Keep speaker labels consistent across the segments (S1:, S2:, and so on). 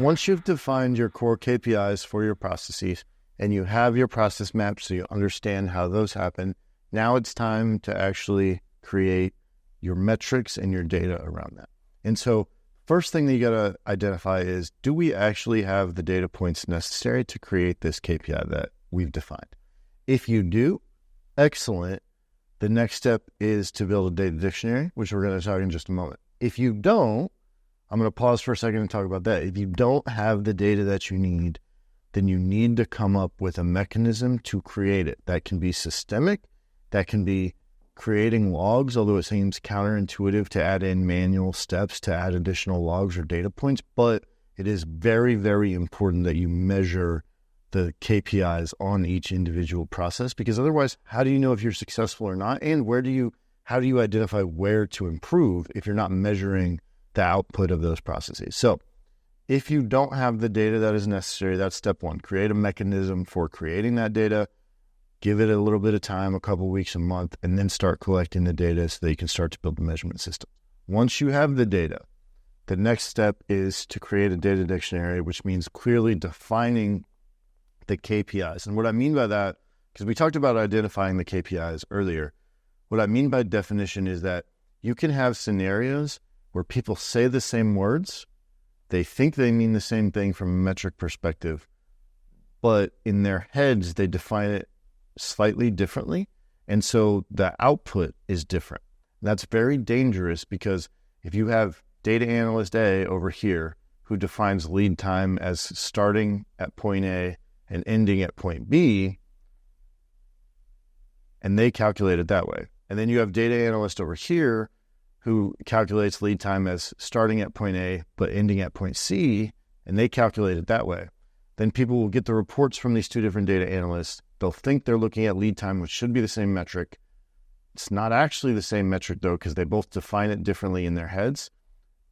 S1: once you've defined your core KPIs for your processes and you have your process maps so you understand how those happen, now it's time to actually create your metrics and your data around that. And so first thing that you got to identify is, do we actually have the data points necessary to create this KPI that we've defined? If you do, excellent. The next step is to build a data dictionary, which we're going to talk in just a moment. If you don't, I'm going to pause for a second and talk about that. If you don't have the data that you need, then you need to come up with a mechanism to create it. That can be systemic, that can be creating logs, although it seems counterintuitive to add in manual steps to add additional logs or data points, but it is very, very important that you measure the KPIs on each individual process, because otherwise, how do you know if you're successful or not? And how do you identify where to improve if you're not measuring the output of those processes? So if you don't have the data that is necessary, that's step one. Create a mechanism for creating that data. Give it a little bit of time, a couple of weeks, a month, and then start collecting the data so that you can start to build the measurement system. Once you have the data, the next step is to create a data dictionary, which means clearly defining the KPIs. And what I mean by that, because we talked about identifying the KPIs earlier, what I mean by definition is that you can have scenarios where people say the same words, they think they mean the same thing from a metric perspective, but in their heads, they define it slightly differently. And so the output is different. That's very dangerous, because if you have data analyst A over here who defines lead time as starting at point A and ending at point B, and they calculate it that way. And then you have data analyst over here who calculates lead time as starting at point A but ending at point C, and they calculate it that way. Then people will get the reports from these two different data analysts. They'll think they're looking at lead time, which should be the same metric. It's not actually the same metric, though, because they both define it differently in their heads,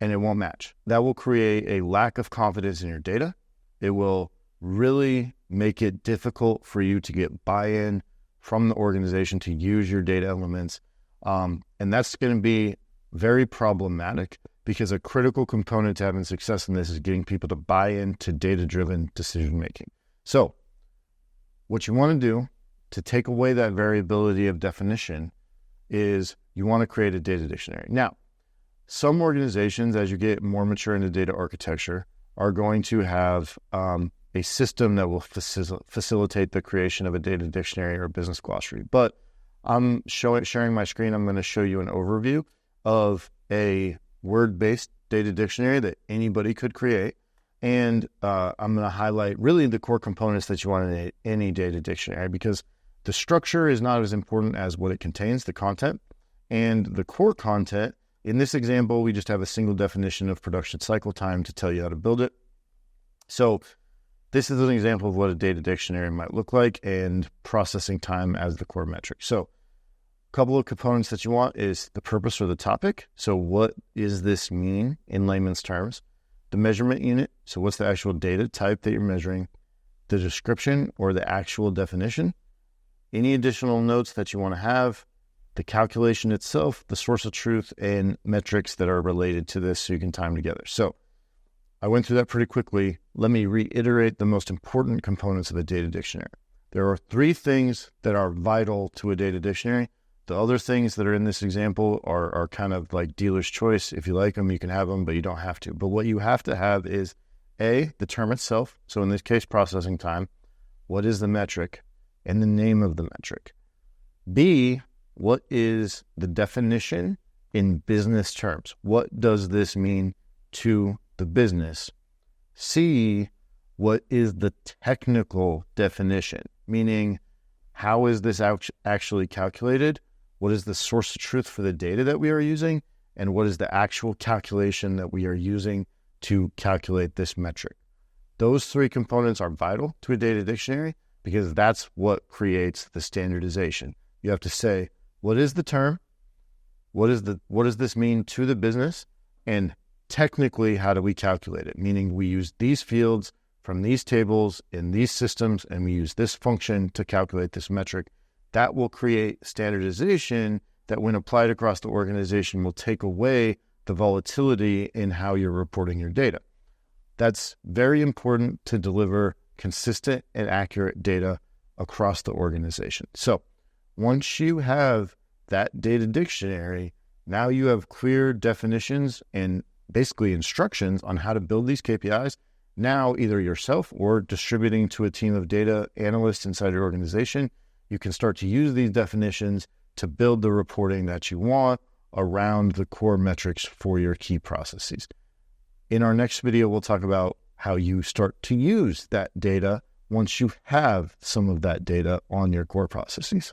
S1: and it won't match. That will create a lack of confidence in your data. It will really make it difficult for you to get buy-in from the organization to use your data elements. And that's going to be very problematic, because a critical component to having success in this is getting people to buy into data-driven decision-making. So what you want to do to take away that variability of definition is you want to create a data dictionary. Now, some organizations, as you get more mature into data architecture, are going to have a system that will facilitate the creation of a data dictionary or a business glossary. But I'm sharing my screen. I'm going to show you an overview of a word-based data dictionary that anybody could create. And I'm going to highlight really the core components that you want in any data dictionary, because the structure is not as important as what it contains, the content. And the core content, in this example, we just have a single definition of production cycle time to tell you how to build it. So this is an example of what a data dictionary might look like, and processing time as the core metric. So a couple of components that you want is the purpose or the topic. So what does this mean in layman's terms? The measurement unit. So what's the actual data type that you're measuring? The description or the actual definition. Any additional notes that you want to have. The calculation itself, the source of truth, and metrics that are related to this so you can tie them together. So I went through that pretty quickly. Let me reiterate the most important components of a data dictionary. There are 3 things that are vital to a data dictionary. The other things that are in this example are kind of like dealer's choice. If you like them, you can have them, but you don't have to. But what you have to have is A, the term itself. So in this case, processing time. What is the metric? And the name of the metric. B, what is the definition in business terms? What does this mean to the business? C, what is the technical definition? Meaning, how is this actually calculated? What is the source of truth for the data that we are using? And what is the actual calculation that we are using to calculate this metric? Those 3 components are vital to a data dictionary, because that's what creates the standardization. You have to say, what is the term? What does this mean to the business? And technically, how do we calculate it? Meaning we use these fields from these tables in these systems, and we use this function to calculate this metric. That will create standardization that, when applied across the organization, will take away the volatility in how you're reporting your data. That's very important to deliver consistent and accurate data across the organization. So once you have that data dictionary, now you have clear definitions and basically instructions on how to build these KPIs. Now, either yourself or distributing to a team of data analysts inside your organization, you can start to use these definitions to build the reporting that you want around the core metrics for your key processes. In our next video, we'll talk about how you start to use that data once you have some of that data on your core processes.